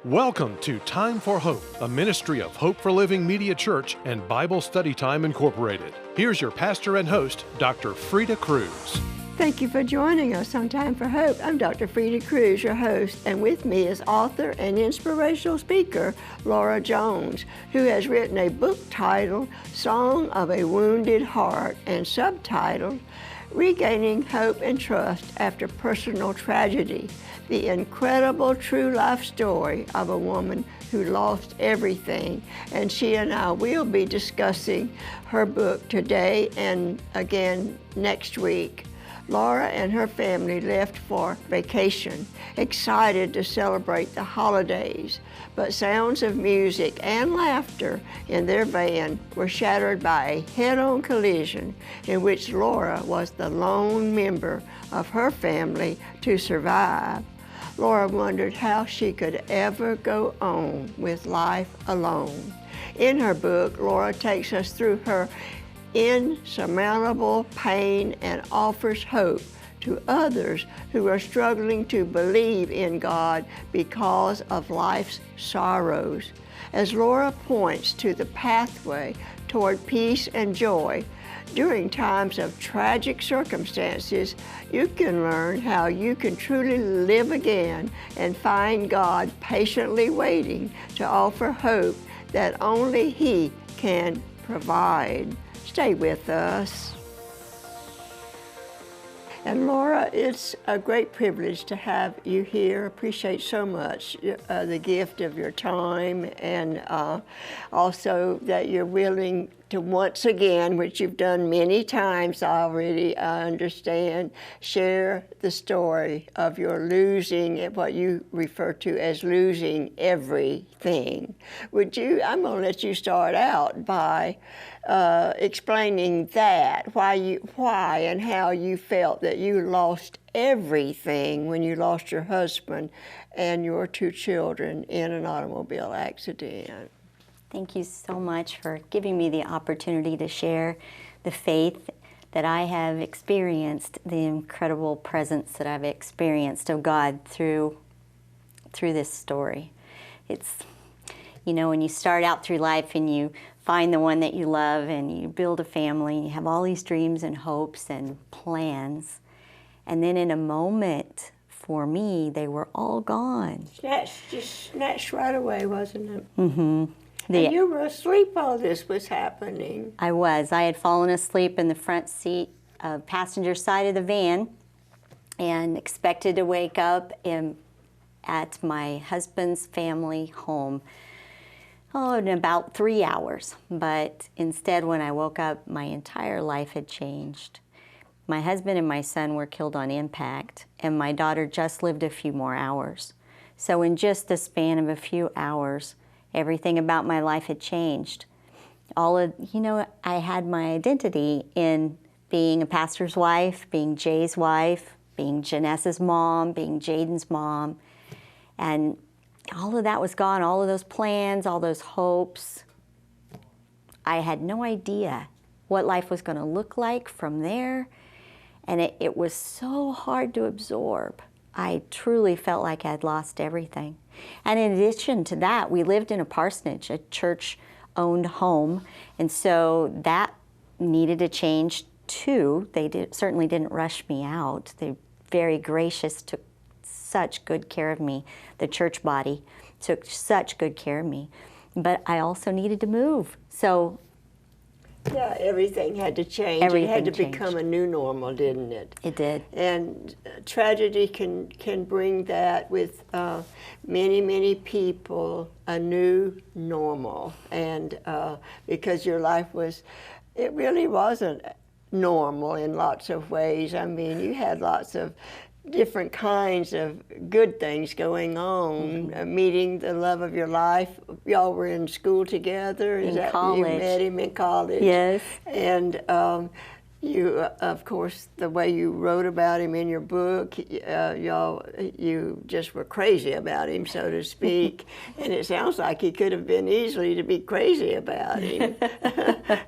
Welcome to Time for Hope, a ministry of Hope for Living Media Church and Bible Study Time Incorporated. Here's your pastor and host, Dr. Freda Crews. Thank you for joining us on Time for Hope. I'm Dr. Freda Crews, your host, and with me is author and inspirational speaker, Lora Jones, who has written a book titled Song of a Wounded Heart and subtitled Regaining Hope and Trust After Personal Tragedy, the incredible true life story of a woman who lost everything. And she and I will be discussing her book today and again next week. Lora and her family left for vacation, excited to celebrate the holidays, but sounds of music and laughter in their van were shattered by a head-on collision in which Lora was the lone member of her family to survive. Lora wondered how she could ever go on with life alone. In her book, Lora takes us through her insurmountable pain and offers hope to others who are struggling to believe in God because of life's sorrows. As Lora points to the pathway toward peace and joy, during times of tragic circumstances, you can learn how you can truly live again and find God patiently waiting to offer hope that only He can provide. Stay with us. And Lora, it's a great privilege to have you here. Appreciate so much the gift of your time and also that you're willing to once again, which you've done many times already, I understand, share the story of your losing, what you refer to as losing everything. I'm going to let you start out by explaining that, why and how you felt that you lost everything when you lost your husband and your two children in an automobile accident. Thank you so much for giving me the opportunity to share the faith that I have experienced, the incredible presence that I've experienced of God through this story. It's, you know, when you start out through life and you find the one that you love and you build a family and you have all these dreams and hopes and plans, and then in a moment, for me, they were all gone. Snatched right away, wasn't it? Mm-hmm. And you were asleep while this was happening. I was. I had fallen asleep in the front seat, passenger side of the van, and expected to wake up at my husband's family home in about 3 hours. But instead, when I woke up, my entire life had changed. My husband and my son were killed on impact, and my daughter just lived a few more hours. So in just the span of a few hours, everything about my life had changed. I had my identity in being a pastor's wife, being Jay's wife, being Janessa's mom, being Jaden's mom. And all of that was gone, all of those plans, all those hopes. I had no idea what life was going to look like from there. And it was so hard to absorb. I truly felt like I'd lost everything. And in addition to that, we lived in a parsonage, a church-owned home, and so that needed to change too. They certainly didn't rush me out. They very gracious, took such good care of me. The church body took such good care of me. But I also needed to move. So yeah, everything had to change. Everything it had to changed. become a new normal, didn't it? It did. And tragedy can bring that with many, many people, a new normal. And because your life it really wasn't normal in lots of ways. I mean, you had lots of different kinds of good things going on, meeting the love of your life. Y'all were in school together. In college. You met him in college? Yes. And you, of course, the way you wrote about him in your book, you just were crazy about him, so to speak. And it sounds like he could have been easily to be crazy about him.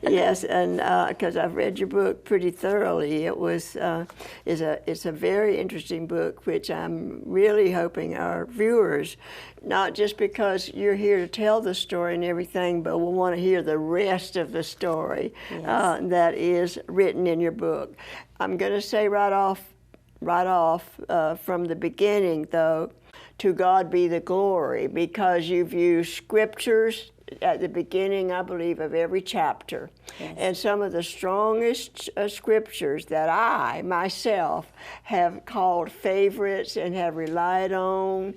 Yes, and because I've read your book pretty thoroughly, it's a very interesting book, which I'm really hoping our viewers not just because you're here to tell the story and everything, but we'll want to hear the rest of the story that is written in your book. I'm going to say right off from the beginning, though, to God be the glory, because you've used scriptures at the beginning, I believe, of every chapter. Yes. And some of the strongest scriptures that I, myself, have called favorites and have relied on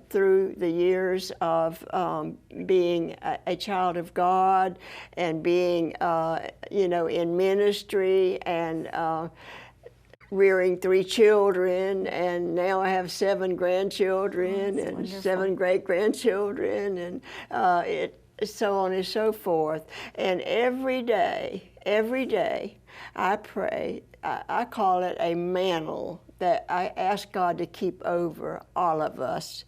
through the years of being a child of God and being, in ministry and rearing 3 children, and now I have 7 grandchildren and wonderful. 7 great-grandchildren, and so on and so forth. And every day, I pray, I call it a mantle that I ask God to keep over all of us,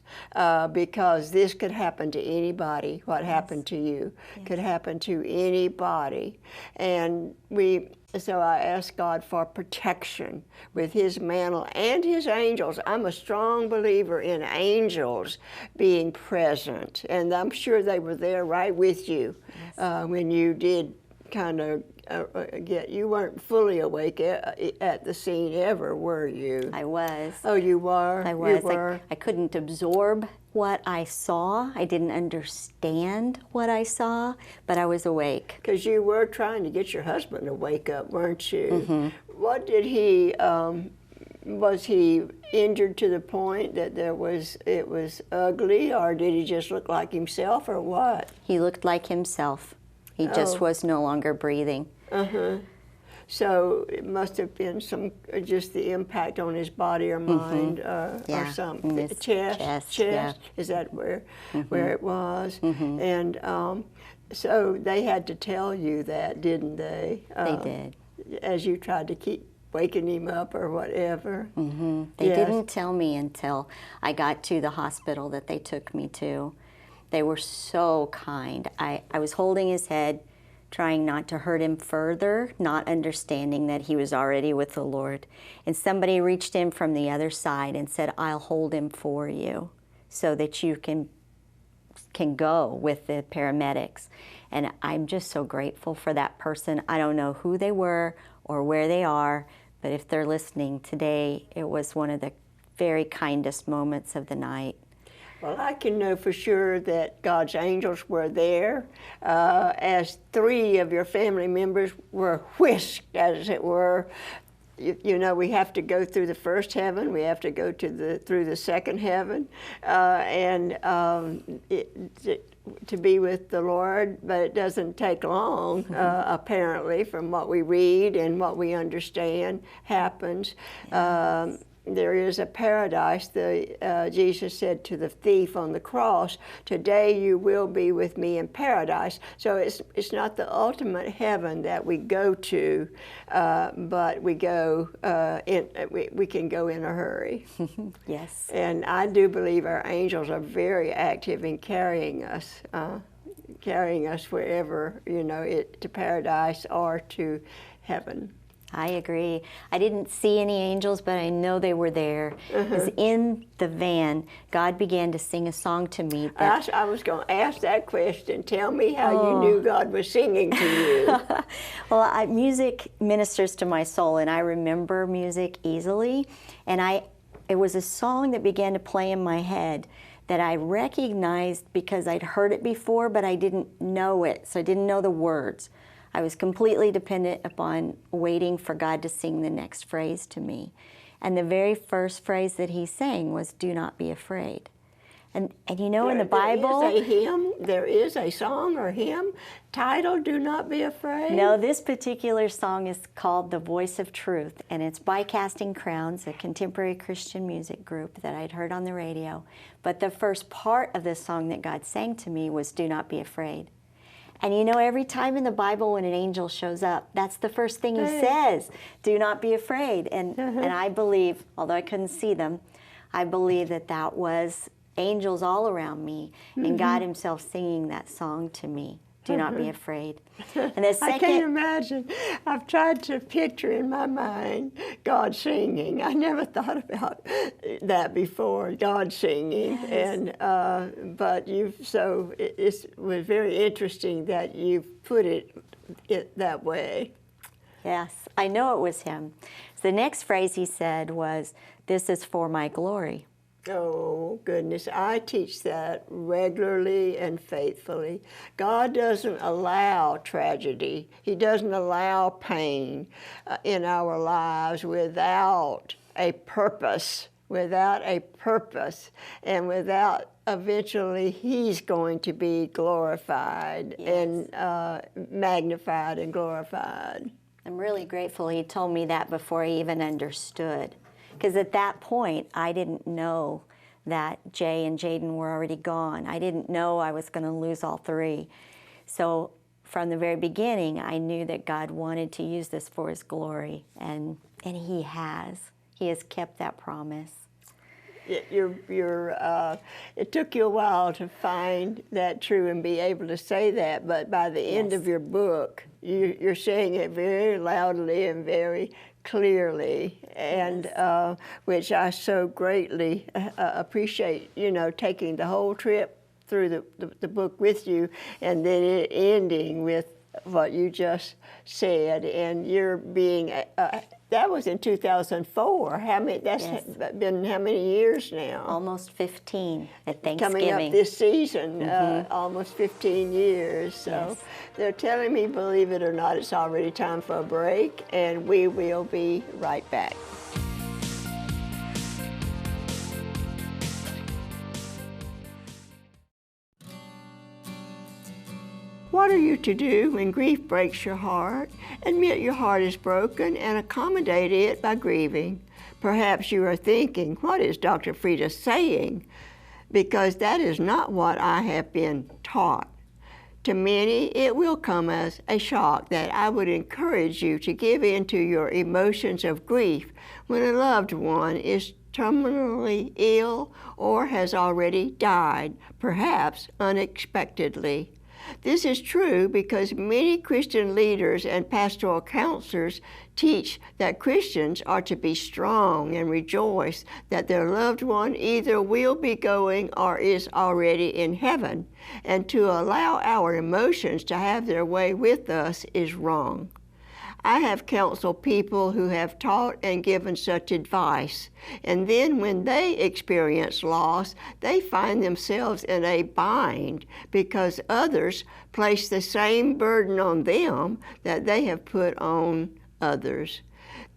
because this could happen to anybody. What happened to you could happen to anybody. And so I ask God for protection with His mantle and His angels. I'm a strong believer in angels being present, and I'm sure they were there right with you when you did kind of you weren't fully awake at the scene ever, were you? I was. Oh, you were? I was. You were? I couldn't absorb what I saw. I didn't understand what I saw, but I was awake. Because you were trying to get your husband to wake up, weren't you? Mm-hmm. What did he, was he injured to the point that it was ugly, or did he just look like himself, or what? He looked like himself. He just was no longer breathing. So it must have been just the impact on his body or mind, or something. Chest. Yeah. Is that where it was? And so they had to tell you that, didn't they? They did. As you tried to keep waking him up or whatever. They didn't tell me until I got to the hospital that they took me to. They were so kind. I was holding his head, trying not to hurt him further, not understanding that he was already with the Lord. And somebody reached in from the other side and said, I'll hold him for you so that you can go with the paramedics. And I'm just so grateful for that person. I don't know who they were or where they are, but if they're listening today, it was one of the very kindest moments of the night. Well, I can know for sure that God's angels were there as 3 of your family members were whisked, as it were. You know, we have to go through the first heaven, we have to go through the second heaven, to be with the Lord, but it doesn't take long, apparently, from what we read and what we understand happens. There is a paradise. Jesus said to the thief on the cross, today you will be with me in paradise. So it's not the ultimate heaven that we go to, but we go we can go in a hurry. Yes. And I do believe our angels are very active in carrying us wherever, to paradise or to heaven. I agree. I didn't see any angels, but I know they were there. Because in the van, God began to sing a song to me. I was going to ask that question. Tell me how you knew God was singing to you. Well, music ministers to my soul, and I remember music easily. And it was a song that began to play in my head that I recognized because I'd heard it before, but I didn't know it, so I didn't know the words. I was completely dependent upon waiting for God to sing the next phrase to me. And the very first phrase that he sang was, do not be afraid. And in the Bible... There is a hymn, there is a song or hymn titled, Do Not Be Afraid? No, this particular song is called The Voice of Truth, and it's by Casting Crowns, a contemporary Christian music group that I'd heard on the radio. But the first part of this song that God sang to me was, do not be afraid. And every time in the Bible when an angel shows up, that's the first thing he says, do not be afraid. And I believe, although I couldn't see them, I believe that was angels all around me and God himself singing that song to me. Do not be afraid. And the second, I can't imagine. I've tried to picture in my mind God singing. I never thought about that before, God singing. Yes. And but it was very interesting that you put it that way. yes, I know it was him. So the next phrase he said was, "This is for my glory." Oh, goodness. I teach that regularly and faithfully. God doesn't allow tragedy. He doesn't allow pain in our lives without a purpose, and without eventually He's going to be glorified. Yes. And magnified and glorified. I'm really grateful he told me that before I even understood. Because at that point, I didn't know that Jay and Jaden were already gone. I didn't know I was going to lose all three. So from the very beginning, I knew that God wanted to use this for His glory, and He has. He has kept that promise. It took you a while to find that true and be able to say that, but by the end of your book, you're saying it very loudly and very clearly, and Yes. Which I so greatly appreciate, taking the whole trip through the book with you, and then it ending with what you just said, and you're being, that was in 2004. That's Yes. been how many years now? Almost 15 at Thanksgiving. Coming up this season, almost 15 years. So Yes. They're telling me, believe it or not, it's already time for a break, and we will be right back. What are you to do when grief breaks your heart? Admit your heart is broken and accommodate it by grieving. Perhaps you are thinking, what is Dr. Freda saying? Because that is not what I have been taught. To many, it will come as a shock that I would encourage you to give in to your emotions of grief when a loved one is terminally ill or has already died, perhaps unexpectedly. This is true because many Christian leaders and pastoral counselors teach that Christians are to be strong and rejoice that their loved one either will be going or is already in heaven, and to allow our emotions to have their way with us is wrong. I have counseled people who have taught and given such advice, and then when they experience loss, they find themselves in a bind because others place the same burden on them that they have put on others.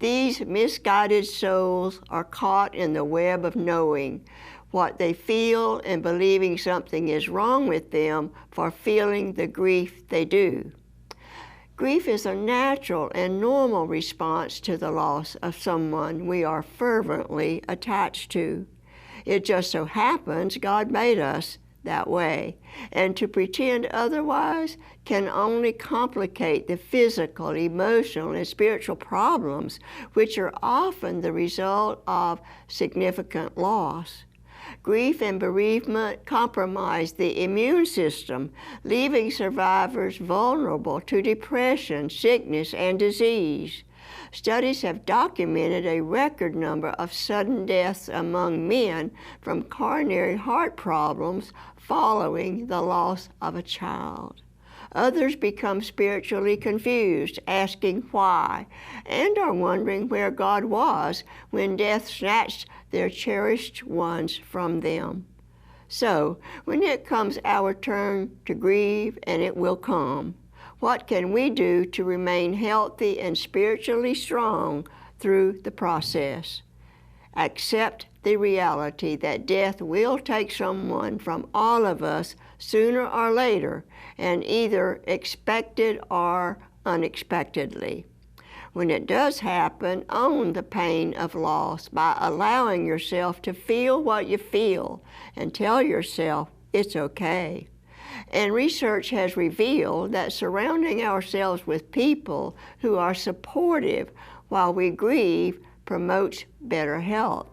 These misguided souls are caught in the web of knowing what they feel and believing something is wrong with them for feeling the grief they do. Grief is a natural and normal response to the loss of someone we are fervently attached to. It just so happens God made us that way, and to pretend otherwise can only complicate the physical, emotional, and spiritual problems which are often the result of significant loss. Grief and bereavement compromise the immune system, leaving survivors vulnerable to depression, sickness, and disease. Studies have documented a record number of sudden deaths among men from coronary heart problems following the loss of a child. Others become spiritually confused, asking why, and are wondering where God was when death snatched their cherished ones from them. So, when it comes our turn to grieve, and it will come, what can we do to remain healthy and spiritually strong through the process? Accept the reality that death will take someone from all of us sooner or later, and either expected or unexpectedly. When it does happen, own the pain of loss by allowing yourself to feel what you feel and tell yourself it's okay. And research has revealed that surrounding ourselves with people who are supportive while we grieve promotes better health.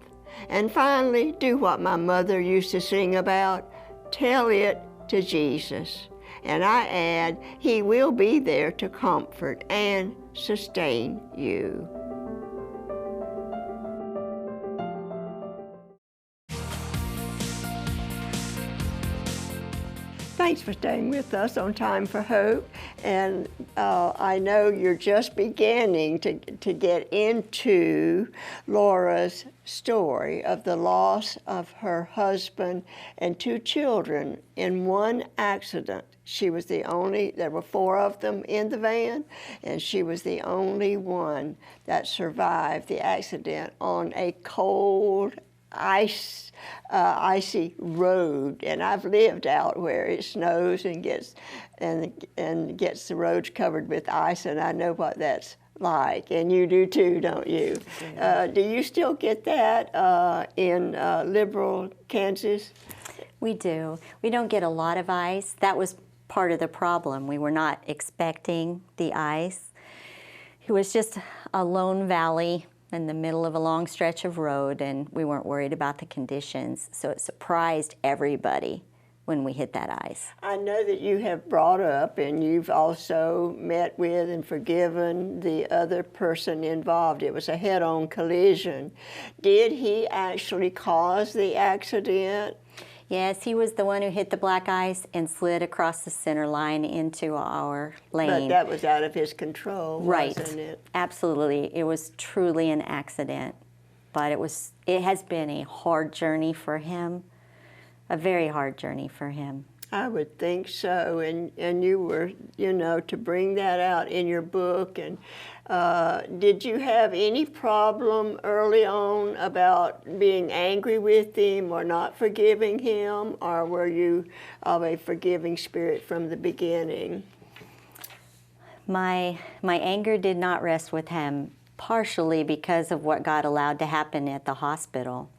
And finally, do what my mother used to sing about, tell it to Jesus. And I add, He will be there to comfort and sustain you. Thanks for staying with us on Time for Hope. And I know you're just beginning to get into Lora's story of the loss of her husband and 2 children in one accident. She was the only, there were 4 of them in the van, and she was the only one that survived the accident on a cold, icy road. And I've lived out where it snows and gets the roads covered with ice, and I know what that's like. And you do too, don't you? Yeah. Do you still get that in liberal Kansas? We do. We don't get a lot of ice. That was part of the problem. We were not expecting the ice. It was just a lone valley in the middle of a long stretch of road, and we weren't worried about the conditions. So it surprised everybody when we hit that ice. I know that you have brought up, and you've also met with and forgiven the other person involved. It was a head-on collision. Did he actually cause the accident? Yes, he was the one who hit the black ice and slid across the center line into our lane. But that was out of his control, wasn't it? Absolutely. It was truly an accident. But it has been a hard journey for him, a very hard journey for him. I would think so, and you were, to bring that out in your book. And did you have any problem early on about being angry with him or not forgiving him, or were you of a forgiving spirit from the beginning? My anger did not rest with him, partially because of what God allowed to happen at the hospital.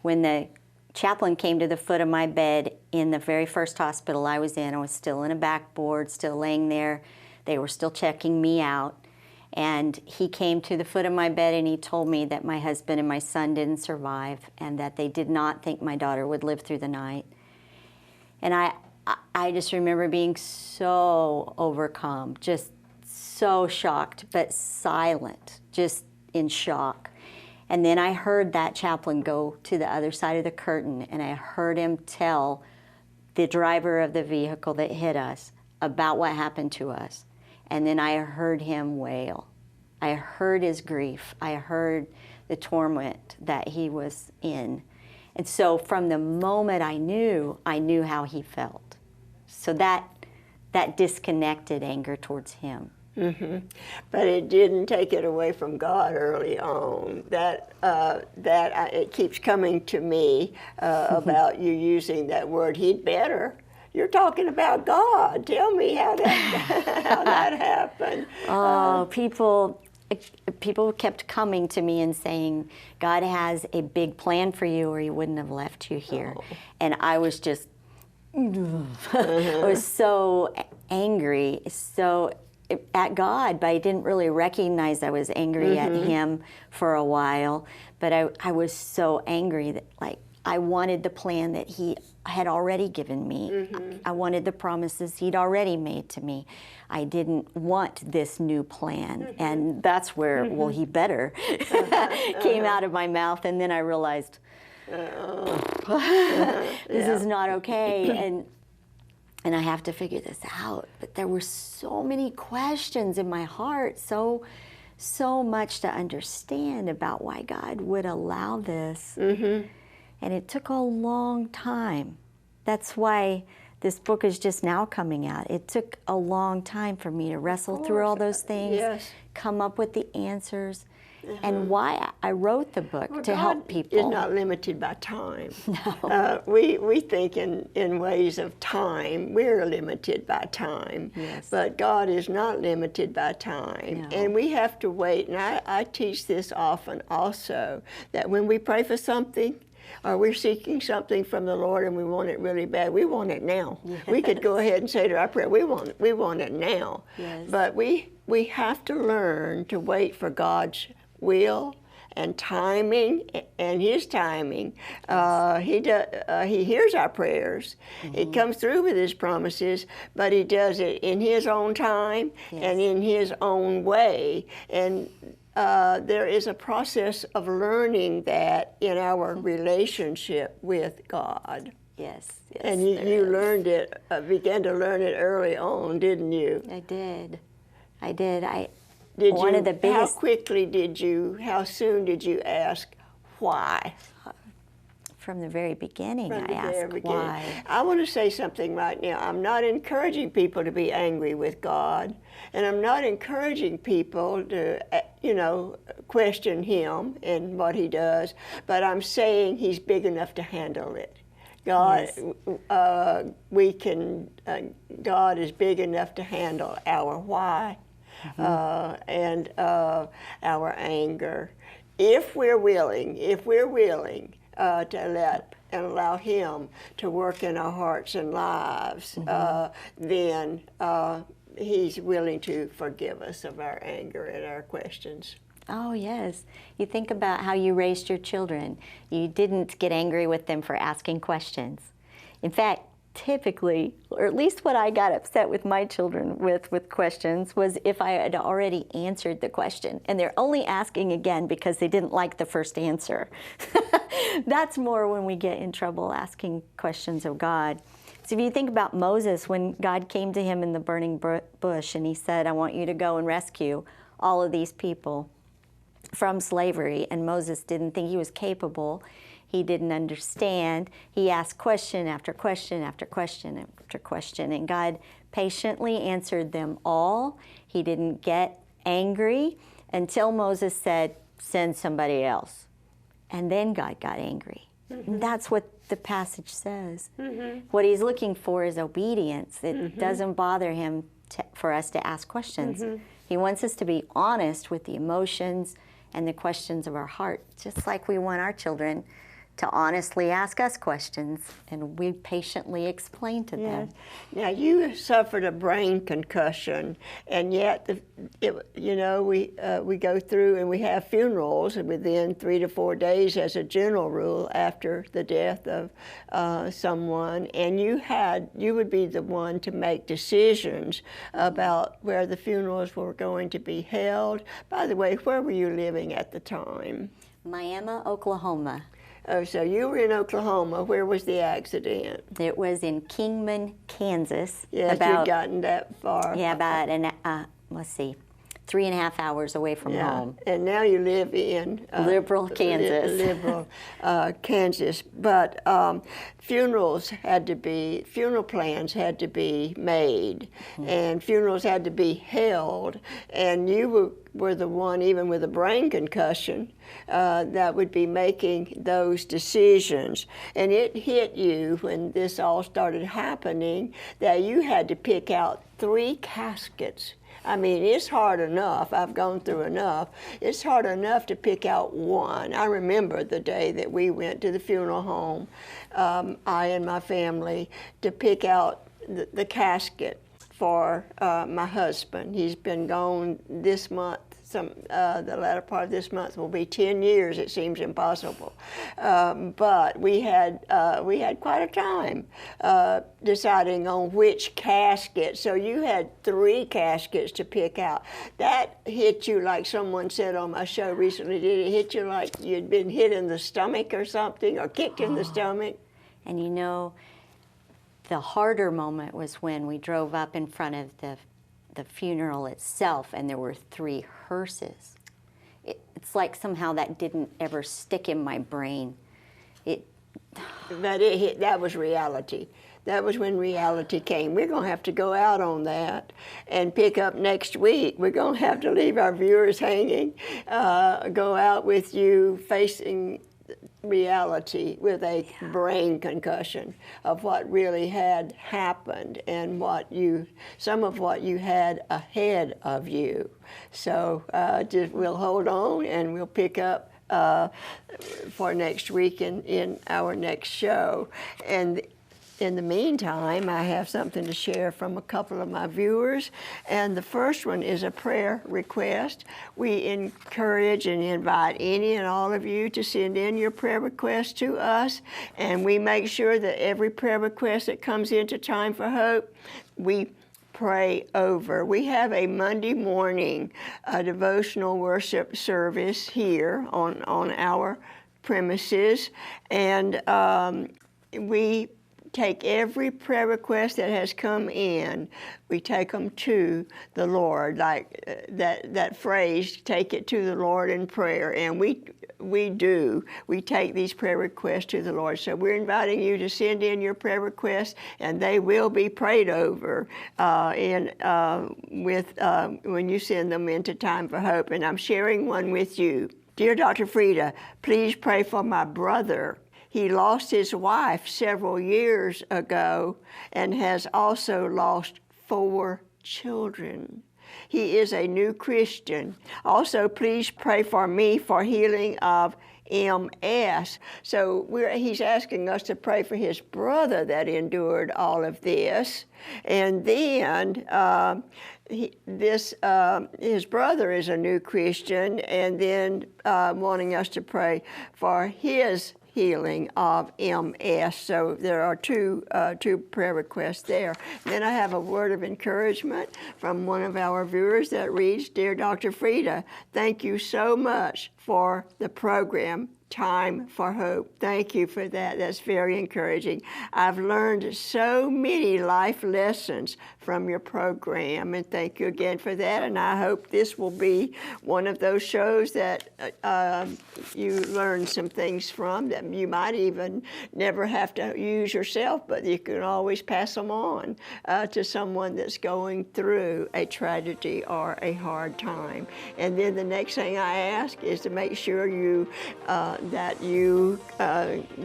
When the chaplain came to the foot of my bed in the very first hospital I was in, I was still in a backboard, still laying there. They were still checking me out. And he came to the foot of my bed and he told me that my husband and my son didn't survive and that they did not think my daughter would live through the night. And I just remember being so overcome, just so shocked, but silent, just in shock. And then I heard that chaplain go to the other side of the curtain, and I heard him tell the driver of the vehicle that hit us about what happened to us. And then I heard him wail. I heard his grief. I heard the torment that he was in. And so from the moment I knew how he felt. So that disconnected anger towards him. Mm-hmm. But it didn't take it away from God early on. It keeps coming to me about you using that word, he'd better. You're talking about God. Tell me how that happened. Oh, people kept coming to me and saying, God has a big plan for you or he wouldn't have left you here. Oh. And I was just, I was so angry, at God, but I didn't really recognize I was angry at him for a while. But I was so angry that, I wanted the plan that he had already given me. I wanted the promises he'd already made to me. I didn't want this new plan. And that's where, well, he better, came out of my mouth. And then I realized, this is not okay. And I have to figure this out. But there were so many questions in my heart, so much to understand about why God would allow this. And it took a long time. That's why this book is just now coming out. It took a long time for me to wrestle through all those things, come up with the answers, and why I wrote the book to help people. God is not limited by time. No. We think in ways of time. We're limited by time. Yes. But God is not limited by time. No. And we have to wait. And I teach this often also, that when we pray for something, or we're seeking something from the Lord and we want it really bad, we want it now. Yes. We could go ahead and say to our prayer, we want it now. Yes. But we have to learn to wait for God's will and timing, and His timing. He hears our prayers. He comes through with His promises, but He does it in His own time and in His own way. And there is a process of learning that in our relationship with God. Yes. And you learned it, began to learn it early on, didn't you? I did. How soon did you ask why? From the very beginning, I asked why. I want to say something right now. I'm not encouraging people to be angry with God, and I'm not encouraging people to, question Him and what He does, but I'm saying He's big enough to handle it. God, God is big enough to handle our why and our anger, if we're willing to let and allow Him to work in our hearts and lives. Then He's willing to forgive us of our anger and our questions. Oh, yes. You think about how you raised your children. You didn't get angry with them for asking questions. In fact, typically, or at least what I got upset with my children with questions, was if I had already answered the question and they're only asking again because they didn't like the first answer. That's more when we get in trouble asking questions of God. So if you think about Moses, when God came to him in the burning bush and He said, I want you to go and rescue all of these people from slavery, and Moses didn't think he was capable. He didn't understand. He asked question after question after question after question, and God patiently answered them all. He didn't get angry until Moses said, send somebody else. And then God got angry. And that's what the passage says. What He's looking for is obedience. It doesn't bother Him for us to ask questions. He wants us to be honest with the emotions and the questions of our heart, just like we want our children to honestly ask us questions, and we patiently explain to them. Now, you suffered a brain concussion, and yet, we go through and we have funerals within 3 to 4 days as a general rule after the death of someone, and you would be the one to make decisions about where the funerals were going to be held. By the way, where were you living at the time? Miami, Oklahoma. Oh, so you were in Oklahoma. Where was the accident? It was in Kingman, Kansas. Yes, you'd gotten that far. Yeah, about 3.5 hours away from home. And now you live in Liberal, Kansas. Kansas. But funeral plans had to be made, and funerals had to be held, and you were the one, even with a brain concussion, that would be making those decisions. And it hit you when this all started happening that you had to pick out 3 caskets. I mean, it's hard enough. I've gone through enough. It's hard enough to pick out one. I remember the day that we went to the funeral home, I and my family, to pick out the casket for my husband. He's been gone this month. The latter part of this month will be 10 years. It seems impossible, but we had quite a time deciding on which casket. So you had 3 caskets to pick out. That hit you like someone said on my show recently. Did it hit you like you'd been hit in the stomach or something, or kicked in the stomach? And the harder moment was when we drove up in front of the funeral itself, and there were 3 hearses. It's like somehow that didn't ever stick in my brain. That was reality. That was when reality came. We're going to have to go out on that and pick up next week. We're going to have to leave our viewers hanging, go out with you facing reality with a brain concussion of what really had happened and some of what you had ahead of you. So we'll hold on and we'll pick up for next week in our next show. And in the meantime, I have something to share from a couple of my viewers, and the first one is a prayer request. We encourage and invite any and all of you to send in your prayer requests to us, and we make sure that every prayer request that comes into Time for Hope, we pray over. We have a Monday morning devotional worship service here on our premises, and we take every prayer request that has come in, we take them to the Lord, like that phrase, take it to the Lord in prayer, and we take these prayer requests to the Lord. So we're inviting you to send in your prayer requests, and they will be prayed over when you send them into Time for Hope. And I'm sharing one with you. Dear Dr. Freda, please pray for my brother. He lost his wife several years ago and has also lost 4 children. He is a new Christian. Also, please pray for me for healing of MS. So he's asking us to pray for his brother that endured all of this. And then his brother is a new Christian, and then wanting us to pray for his healing of MS. So there are two prayer requests there. Then I have a word of encouragement from one of our viewers that reads, Dear Dr. Freda, thank you so much for the program Time for Hope. Thank you for that. That's very encouraging. I've learned so many life lessons from your program, and thank you again for that. And I hope this will be one of those shows that you learn some things from that you might even never have to use yourself, but you can always pass them on to someone that's going through a tragedy or a hard time. And then the next thing I ask is to make sure that you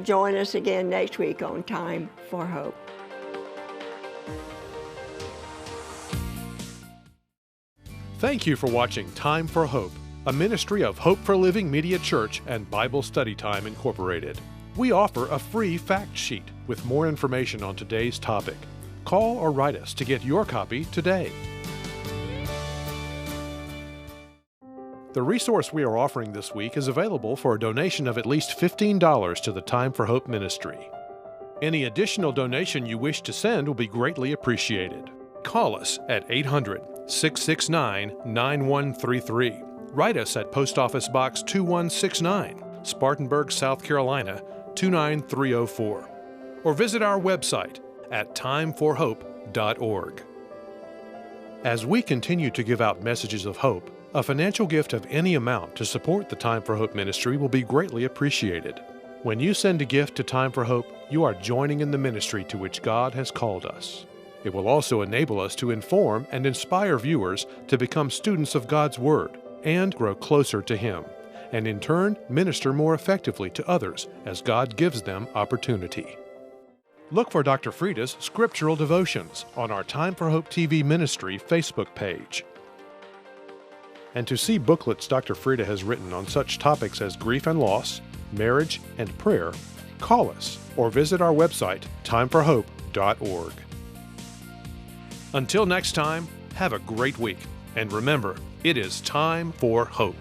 join us again next week on Time for Hope. Thank you for watching Time for Hope, a ministry of Hope for Living Media Church and Bible Study Time Incorporated. We offer a free fact sheet with more information on today's topic. Call or write us to get your copy today. The resource we are offering this week is available for a donation of at least $15 to the Time for Hope ministry. Any additional donation you wish to send will be greatly appreciated. Call us at 800-669-9133. Write us at Post Office Box 2169, Spartanburg, South Carolina 29304. Or visit our website at timeforhope.org. As we continue to give out messages of hope, a financial gift of any amount to support the Time for Hope ministry will be greatly appreciated. When you send a gift to Time for Hope, you are joining in the ministry to which God has called us. It will also enable us to inform and inspire viewers to become students of God's Word and grow closer to Him, and in turn minister more effectively to others as God gives them opportunity. Look for Dr. Freda's Scriptural Devotions on our Time for Hope TV Ministry Facebook page. And to see booklets Dr. Freda has written on such topics as grief and loss, marriage, and prayer, call us or visit our website, timeforhope.org. Until next time, have a great week, and remember, it is time for hope.